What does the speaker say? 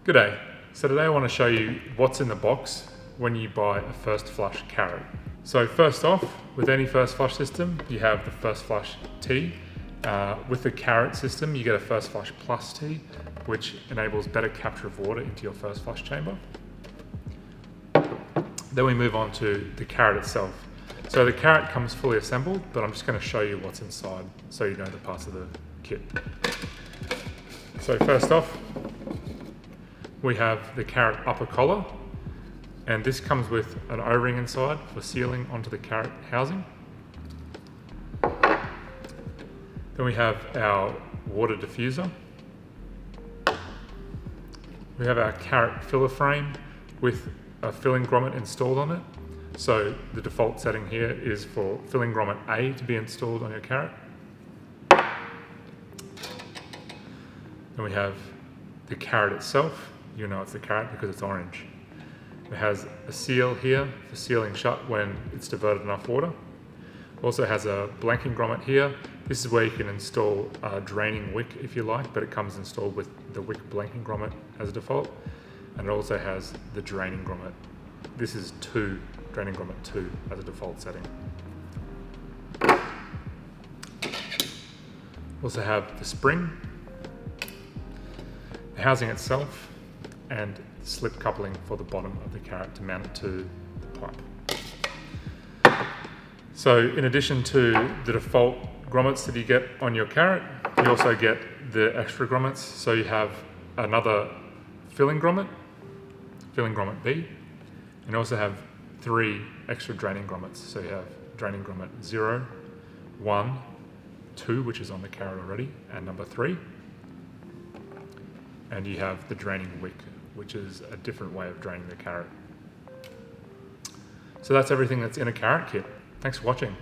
G'day. So today I want to show you what's in the box when you buy a first flush carrot. So first off, with any first flush system, you have the first flush tea. With the carrot system, you get a first flush plus tea, which enables better capture of water into your first flush chamber. Then we move on to the carrot itself. So the carrot comes fully assembled, but I'm just going to show you what's inside so you know the parts of the kit. So first off, we have the carrot upper collar, and this comes with an O-ring inside for sealing onto the carrot housing. Then we have our water diffuser. We have our carrot filler frame with a filling grommet installed on it. So the default setting here is for filling grommet A to be installed on your carrot. Then we have the carrot itself. You know it's the carrot because it's orange. It has a seal here for sealing shut when it's diverted enough water. Also has a blanking grommet here. This is where you can install a draining wick if you like, but it comes installed with the wick blanking grommet as a default. And it also has the draining grommet. This is draining grommet 2 as a default setting. Also have the spring, the housing itself, and slip coupling for the bottom of the carrot to mount it to the pipe. So in addition to the default grommets that you get on your carrot, you also get the extra grommets. So you have another filling grommet B, and you also have 3 extra draining grommets. So you have draining grommet 0, 1, 2, which is on the carrot already, and number 3. And you have the draining wick, which is a different way of draining the carrot. So that's everything that's in a carrot kit. Thanks for watching.